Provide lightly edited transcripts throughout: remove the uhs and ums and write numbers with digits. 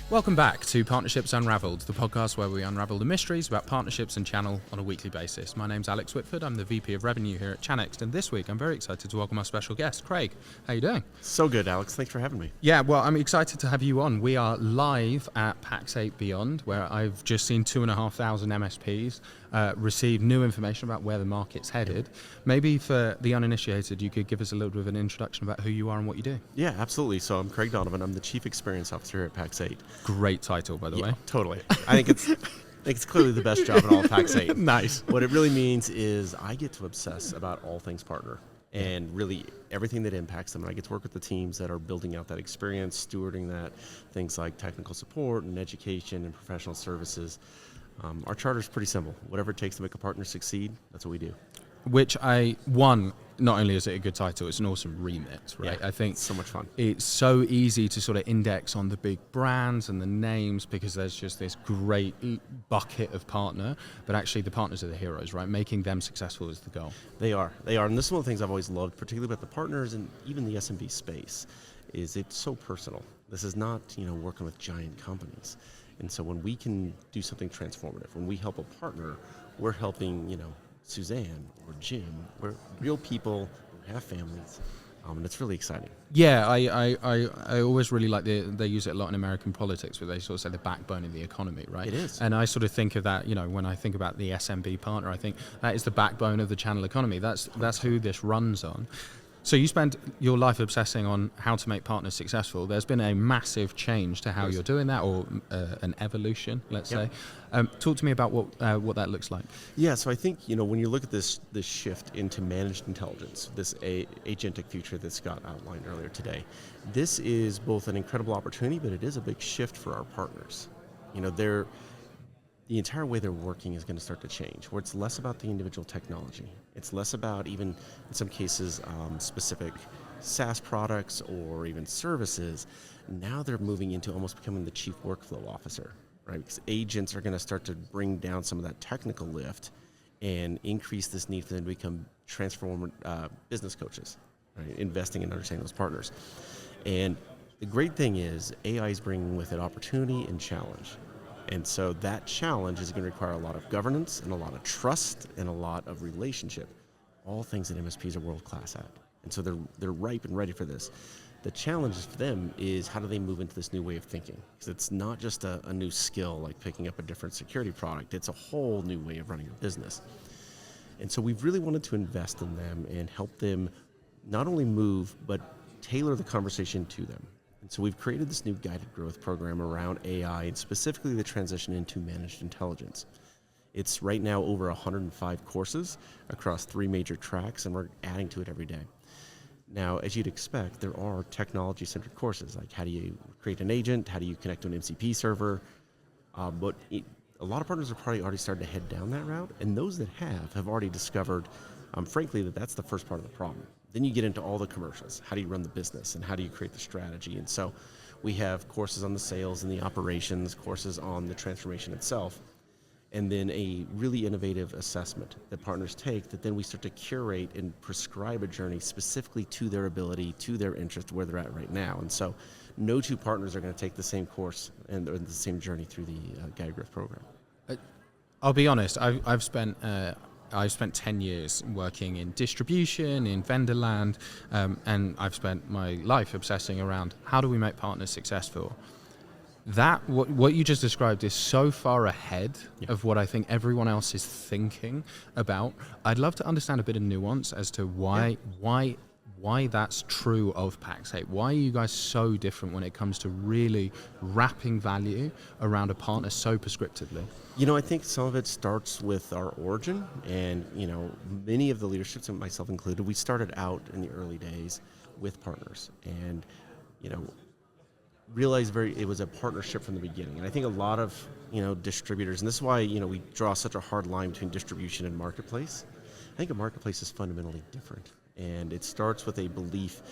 Welcome back to Partnerships Unraveled, the podcast where we unravel the mysteries about partnerships and channel on a weekly basis. My name's Alex Whitford. I'm the VP of Revenue here at Chanext, and this week I'm very excited to welcome our special guest, Craig. How you doing? So good, Alex. Thanks for having me. Yeah, well, I'm excited to have you on. We are live at Pax8 Beyond, where I've just seen 2,500 MSPs receive new information about where the market's headed. Maybe for the uninitiated, you could give us a little bit of an introduction about who you are and what you do. Yeah, absolutely. So I'm Craig Donovan. I'm the Chief Experience Officer here at Pax8. Great title, by the way. Totally. I think it's clearly the best job in all of Pax8. Nice. What it really means is I get to obsess about all things partner and really everything that impacts them. And I get to work with the teams that are building out that experience, stewarding that, things like technical support and education and professional services. Our charter is pretty simple. Whatever it takes to make a partner succeed, that's what we do. Which not only is it a good title, it's an awesome remit, right? Yeah, I think it's so much fun. It's so easy to sort of index on the big brands and the names because there's just this great bucket of partner, but actually the partners are the heroes, right? Making them successful is the goal. They are. And this is one of the things I've always loved, particularly about the partners and even the SMB space, is it's so personal. This is not, working with giant companies. And so when we can do something transformative, when we help a partner, we're helping, Suzanne or Jim. We're real people who have families, and it's really exciting. Yeah, I always really like they use it a lot in American politics, where they sort of say the backbone of the economy, right? It is. And I sort of think of that, when I think about the SMB partner, I think that is the backbone of the channel economy. That's who this runs on. So you spend your life obsessing on how to make partners successful. There's been a massive change to how you're doing that, or an evolution, let's say. Talk to me about what that looks like. Yeah, so I think, when you look at this shift into managed intelligence, this agentic future that Scott outlined earlier today, this is both an incredible opportunity, but it is a big shift for our partners. The entire way they're working is going to start to change, where it's less about the individual technology. It's less about even, in some cases, specific SaaS products or even services. Now they're moving into almost becoming the chief workflow officer, right? Because agents are going to start to bring down some of that technical lift and increase this need for them to become transformer business coaches, right? Investing and understanding those partners. And the great thing is AI is bringing with it opportunity and challenge. And so that challenge is going to require a lot of governance and a lot of trust and a lot of relationship, all things that MSPs are world-class at. And so they're ripe and ready for this. The challenge for them is how do they move into this new way of thinking? Because it's not just a new skill like picking up a different security product. It's a whole new way of running a business. And so we've really wanted to invest in them and help them not only move, but tailor the conversation to them. And so we've created this new guided growth program around AI and specifically the transition into managed intelligence. It's right now over 105 courses across 3 major tracks, and we're adding to it every day. Now, as you'd expect, there are technology-centered courses, like how do you create an agent, how do you connect to an MCP server, but a lot of partners are probably already started to head down that route, and those that have already discovered, frankly, that's the first part of the problem. Then you get into all the commercials. How do you run the business and how do you create the strategy? And so we have courses on the sales and the operations, courses on the transformation itself, and then a really innovative assessment that partners take that then we start to curate and prescribe a journey specifically to their ability, to their interest, where they're at right now. And so no two partners are going to take the same course and the same journey through the guided growth program. I'll be honest, I've spent 10 years working in distribution, in vendor land, and I've spent my life obsessing around how do we make partners successful. What you just described is so far ahead of what I think everyone else is thinking about. I'd love to understand a bit of nuance as to why that's true of Pax8. Why are you guys so different when it comes to really wrapping value around a partner so prescriptively? I think some of it starts with our origin, and many of the leaderships, and myself included, we started out in the early days with partners, and realized it was a partnership from the beginning. And I think a lot of distributors, and this is why we draw such a hard line between distribution and marketplace. I think a marketplace is fundamentally different, and it starts with a belief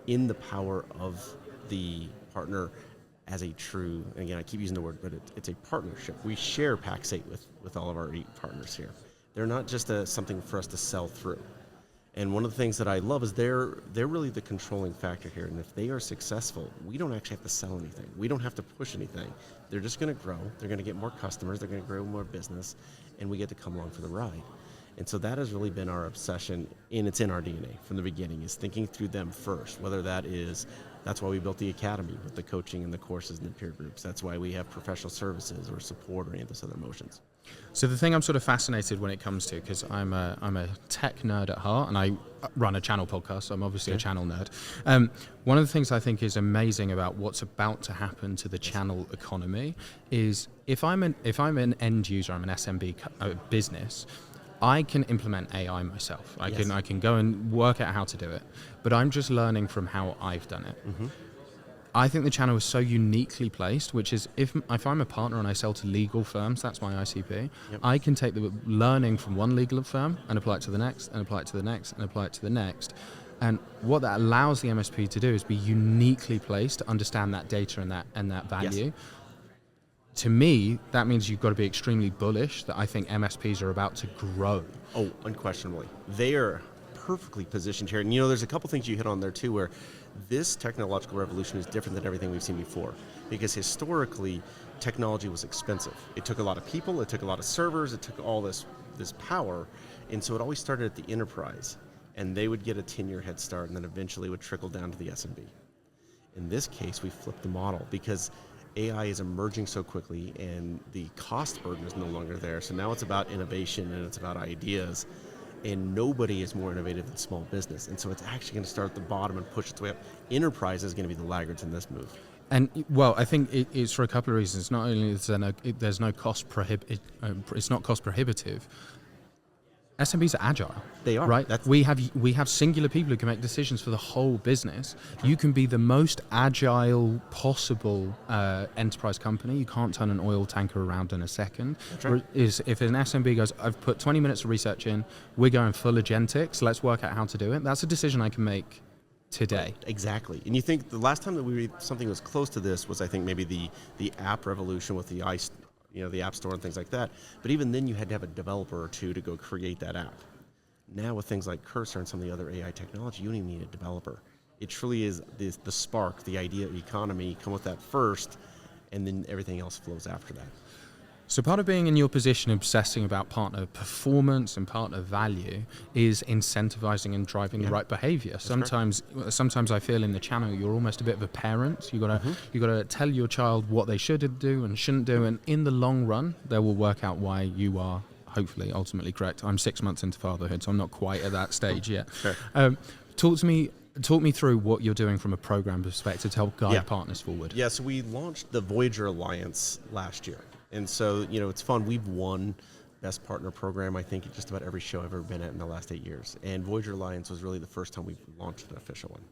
in the power of the partner as a true, and again, I keep using the word, but it's a partnership. We share Pax8 with all of our 8 partners here. They're not just something for us to sell through. And one of the things that I love is they're really the controlling factor here. And if they are successful, we don't actually have to sell anything. We don't have to push anything. They're just going to grow. They're going to get more customers. They're going to grow more business, and we get to come along for the ride. And so that has really been our obsession, and it's in our DNA from the beginning, is thinking through them first, whether that's why we built the academy with the coaching and the courses and the peer groups. That's why we have professional services or support or any of those other motions. So the thing I'm sort of fascinated when it comes to, because I'm a tech nerd at heart, and I run a channel podcast, so I'm obviously a channel nerd. One of the things I think is amazing about what's about to happen to the channel economy is if I'm an end user, I'm an SMB business, I can implement AI myself. I can go and work out how to do it, but I'm just learning from how I've done it. Mm-hmm. I think the channel is so uniquely placed, which is if I'm a partner and I sell to legal firms, that's my ICP, I can take the learning from one legal firm and apply it to the next, and apply it to the next, and apply it to the next. And what that allows the MSP to do is be uniquely placed to understand that data and that value. Yes. To me, that means you've got to be extremely bullish that I think MSPs are about to grow. Oh, unquestionably. They are perfectly positioned here. And there's a couple things you hit on there too, where this technological revolution is different than everything we've seen before. Because historically, technology was expensive. It took a lot of people, it took a lot of servers, it took all this power. And so it always started at the enterprise. And they would get a 10-year head start and then eventually would trickle down to the SMB. In this case, we flipped the model because AI is emerging so quickly and the cost burden is no longer there. So now it's about innovation and it's about ideas, and nobody is more innovative than small business. And so it's actually going to start at the bottom and push its way up. Enterprise is going to be the laggards in this move. And well, I think it's for a couple of reasons. Not only is there's no cost it's not cost prohibitive. SMBs are agile. They are. Right? We have singular people who can make decisions for the whole business. Right. You can be the most agile possible enterprise company. You can't turn an oil tanker around in a second. Right. If an SMB goes, I've put 20 minutes of research in, we're going full agentic, so let's work out how to do it. That's a decision I can make today. Exactly. And you think the last time that something was close to this was, I think, maybe the app revolution with the the App Store and things like that. But even then, you had to have a developer or two to go create that app. Now, with things like Cursor and some of the other AI technology, you don't even need a developer. It truly is the spark, the idea economy, come with that first, and then everything else flows after that. So part of being in your position, obsessing about partner performance and partner value, is incentivizing and driving the right behavior. Sometimes I feel in the channel you're almost a bit of a parent. You gotta tell your child what they should do and shouldn't do, and in the long run, they will work out why you are hopefully ultimately correct. I'm 6 months into fatherhood, so I'm not quite at that stage yet. Sure. Talk me through what you're doing from a program perspective to help guide partners forward. Yeah, so we launched the Voyager Alliance last year. And so, it's fun. We've won Best Partner Program, I think, at just about every show I've ever been at in the last 8 years. And Voyager Alliance was really the first time we launched an official one.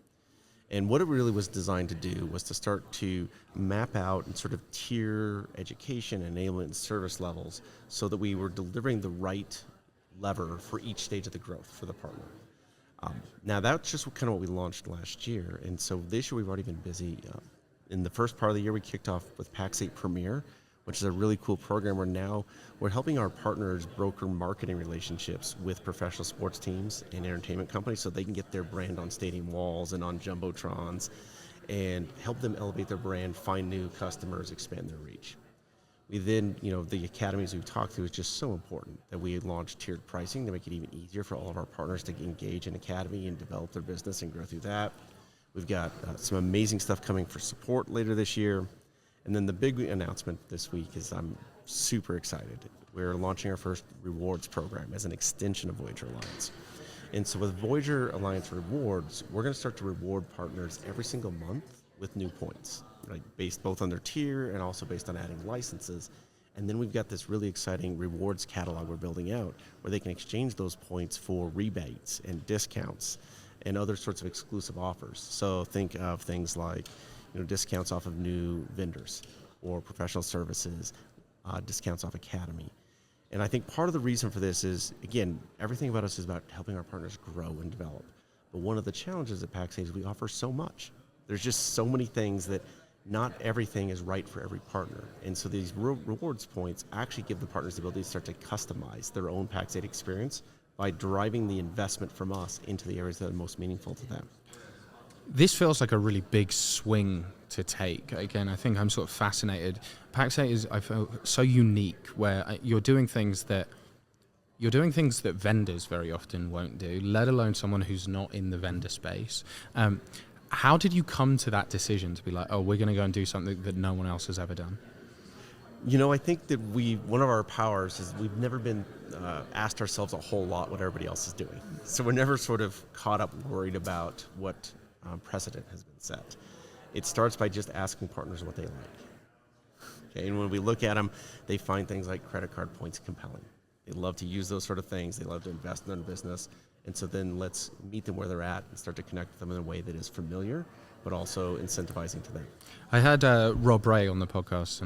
And what it really was designed to do was to start to map out and sort of tier education, enablement, and service levels so that we were delivering the right lever for each stage of the growth for the partner. Now, that's just kind of what we launched last year. And so this year we've already been busy. In the first part of the year, we kicked off with Pax8 Premier, which is a really cool program where now we're helping our partners broker marketing relationships with professional sports teams and entertainment companies so they can get their brand on stadium walls and on jumbotrons and help them elevate their brand, find new customers, expand their reach. We then, the academies we've talked to is just so important that we launched tiered pricing to make it even easier for all of our partners to engage in academy and develop their business and grow through that. We've got some amazing stuff coming for support later this year. And then the big announcement this week is I'm super excited. We're launching our first rewards program as an extension of Voyager Alliance. And so with Voyager Alliance Rewards, we're going to start to reward partners every single month with new points, right? Based both on their tier and also based on adding licenses. And then we've got this really exciting rewards catalog we're building out where they can exchange those points for rebates and discounts and other sorts of exclusive offers. So think of things like discounts off of new vendors or professional services, discounts off academy. And I think part of the reason for this is, again, everything about us is about helping our partners grow and develop. But one of the challenges at Pax8 is we offer so much. There's just so many things that not everything is right for every partner. And so these rewards points actually give the partners the ability to start to customize their own Pax8 experience by driving the investment from us into the areas that are most meaningful to them. This feels like a really big swing to take. Again, I think I'm sort of fascinated. Pax8 is, I feel, so unique, where you're doing things that vendors very often won't do, let alone someone who's not in the vendor space. How did you come to that decision to be like, oh, we're going to go and do something that no one else has ever done? I think that one of our powers is we've never been asked ourselves a whole lot what everybody else is doing. So we're never sort of caught up worried about what precedent has been set. It starts by just asking partners what they like. Okay, and when we look at them, they find things like credit card points compelling. They love to use those sort of things. They love to invest in their business. And so then let's meet them where they're at and start to connect with them in a way that is familiar, but also incentivizing to them. I had Rob Ray on the podcast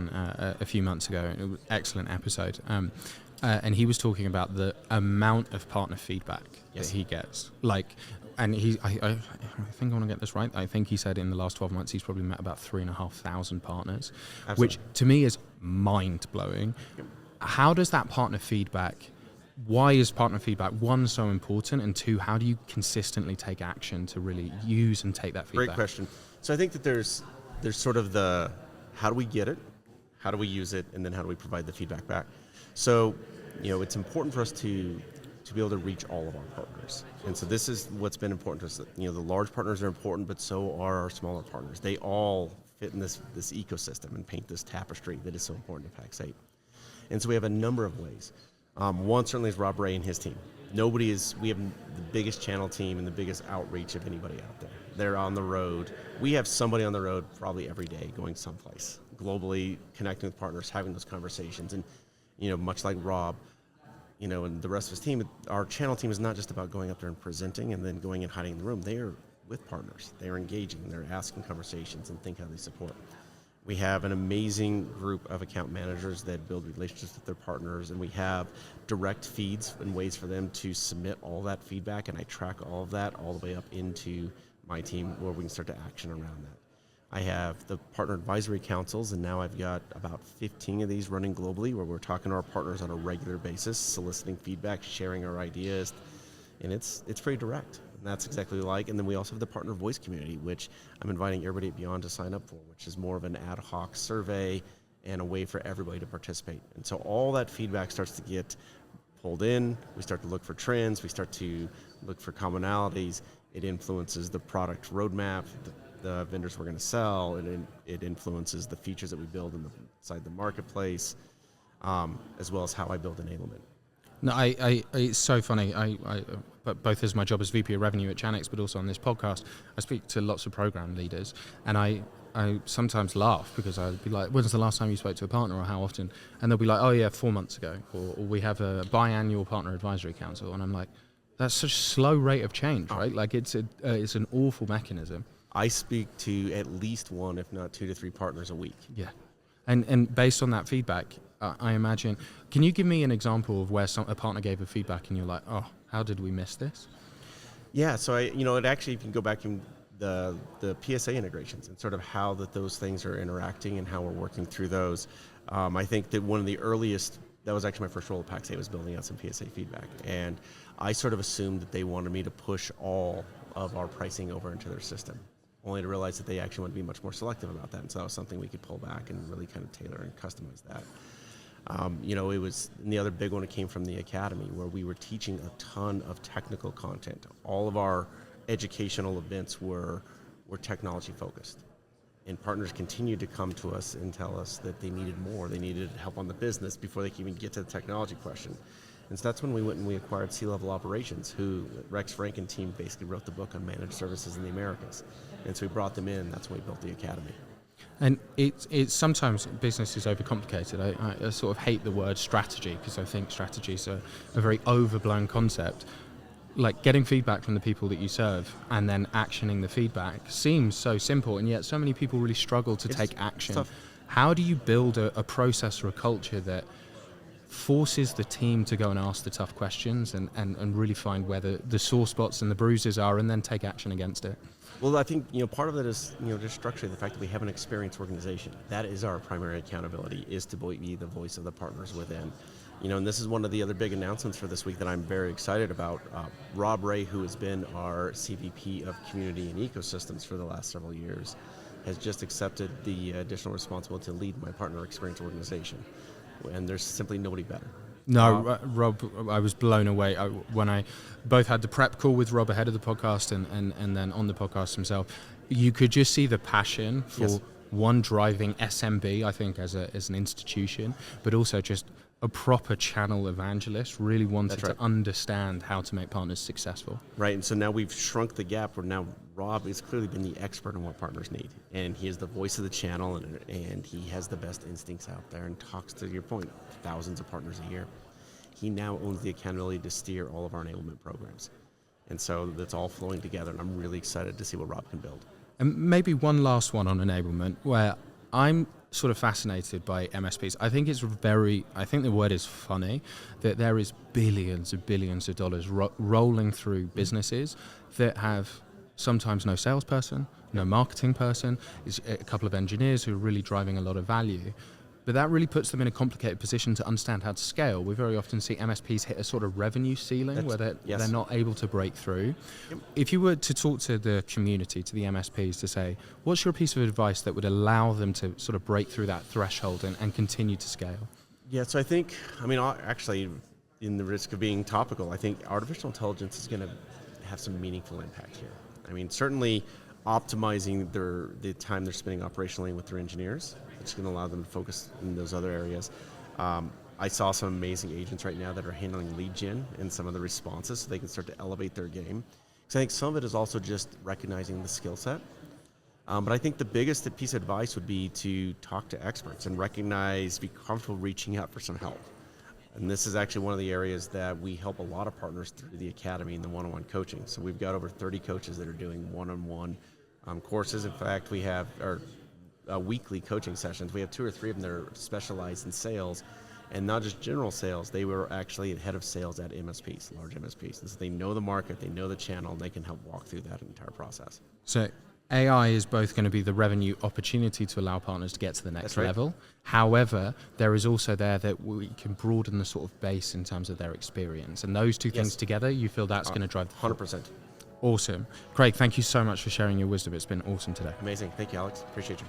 a few months ago. It was an excellent episode. And he was talking about the amount of partner feedback that he gets. And I think I want to get this right. I think he said in the last 12 months he's probably met about 3,500 partners, Absolutely. Which to me is mind-blowing. Yep. How does that partner feedback, why is partner feedback, one, so important, and two, how do you consistently take action to really use and take that feedback? Great question. So I think that there's sort of the how do we get it, how do we use it, and then how do we provide the feedback back. So, it's important for us to be able to reach all of our partners. And so this is what's been important to us. The large partners are important, but so are our smaller partners. They all fit in this ecosystem and paint this tapestry that is so important to Pax8. And so we have a number of ways. One certainly is Rob Ray and his team. We have the biggest channel team and the biggest outreach of anybody out there. They're on the road. We have somebody on the road probably every day going someplace, globally connecting with partners, having those conversations. And, much like Rob, and the rest of his team, our channel team is not just about going up there and presenting and then going and hiding in the room. They are with partners. They are engaging. They're asking conversations and think how they support. We have an amazing group of account managers that build relationships with their partners, and we have direct feeds and ways for them to submit all that feedback, and I track all of that all the way up into my team where we can start to action around that. I have the partner advisory councils, and now I've got about 15 of these running globally where we're talking to our partners on a regular basis, soliciting feedback, sharing our ideas, and it's pretty direct. And that's exactly what we like. And then we also have the partner voice community, which I'm inviting everybody at Beyond to sign up for, which is more of an ad hoc survey and a way for everybody to participate. And so all that feedback starts to get pulled in. We start to look for trends. We start to look for commonalities. It influences the product roadmap, the vendors we're going to sell, and it influences the features that we build inside the marketplace, as well as how I build enablement. No, it's so funny. But both as my job as VP of Revenue at Chanix, but also on this podcast, I speak to lots of program leaders, and I sometimes laugh because I'd be like, when's the last time you spoke to a partner, or how often? And they'll be like, oh yeah, 4 months ago, or we have a biannual partner advisory council, and I'm like, that's such a slow rate of change, right? Like it's an awful mechanism. I speak to at least one, if not 2 to 3 partners a week. Yeah, and based on that feedback, I imagine. Can you give me an example of where a partner gave a feedback and you're like, oh, how did we miss this? Yeah, so it actually, you can go back in the PSA integrations and sort of how those things are interacting and how we're working through those. I think that one of the earliest, that was actually my first role at Pax8, was building out some PSA feedback, and I sort of assumed that they wanted me to push all of our pricing over into their system, only to realize that they actually want to be much more selective about that. And so that was something we could pull back and really kind of tailor and customize that. It was, and the other big one, it came from the academy, where we were teaching a ton of technical content. All of our educational events were technology focused. And partners continued to come to us and tell us that they needed more. They needed help on the business before they could even get to the technology question. And so that's when we went and we acquired C-Level Operations, who Rex Franken team basically wrote the book on managed services in the Americas. And so we brought them in. That's when we built the academy. And it's sometimes business is overcomplicated. I sort of hate the word strategy because I think strategy is a very overblown concept. Like getting feedback from the people that you serve and then actioning the feedback seems so simple, and yet so many people really struggle to take action. Tough. How do you build a process or a culture that forces the team to go and ask the tough questions and really find where the sore spots and the bruises are and then take action against it? Well, I think part of that is just structurally the fact that we have an experienced organization. That is our primary accountability, is to be the voice of the partners within. And this is one of the other big announcements for this week that I'm very excited about. Rob Ray, who has been our CVP of Community and Ecosystems for the last several years, has just accepted the additional responsibility to lead my partner experience organization. And there's simply nobody better. No, Rob, I was blown away when I both had the prep call with Rob ahead of the podcast and then on the podcast himself. You could just see the passion for one driving SMB, I think, as an institution, but also just a proper channel evangelist, really wanted to understand how to make partners successful. Right, and so now we've shrunk the gap where now Rob has clearly been the expert on what partners need. And he is the voice of the channel, and he has the best instincts out there and talks, to your point, thousands of partners a year. He now owns the accountability to steer all of our enablement programs. And so that's all flowing together, and I'm really excited to see what Rob can build. And maybe one last one on enablement, where I'm sort of fascinated by MSPs. I think the word is funny, that there is billions and billions of dollars rolling through businesses that have sometimes no salesperson, no marketing person, is a couple of engineers who are really driving a lot of value. But that really puts them in a complicated position to understand how to scale. We very often see MSPs hit a sort of revenue ceiling where they're not able to break through. Yep. If you were to talk to the community, to the MSPs, to say, what's your piece of advice that would allow them to sort of break through that threshold and continue to scale? Yeah, so actually, in the risk of being topical, I think artificial intelligence is going to have some meaningful impact here. Certainly optimizing the time they're spending operationally with their engineers. It's going to allow them to focus in those other areas. I saw some amazing agents right now that are handling lead gen and some of the responses so they can start to elevate their game. Because I think some of it is also just recognizing the skill set. But I think the biggest piece of advice would be to talk to experts and be comfortable reaching out for some help. And this is actually one of the areas that we help a lot of partners through the academy and the one-on-one coaching. So we've got over 30 coaches that are doing one-on-one courses. In fact, we have weekly coaching sessions. We have 2 or 3 of them that are specialized in sales, and not just general sales. They were actually head of sales at MSPs, large MSPs. And so they know the market, they know the channel, and they can help walk through that entire process. So AI is both going to be the revenue opportunity to allow partners to get to the next level. However, there is also there that we can broaden the sort of base in terms of their experience. And those two things together, you feel that's going to drive the 100%. Awesome. Craig, thank you so much for sharing your wisdom. It's been awesome today. Amazing. Thank you, Alex. Appreciate you.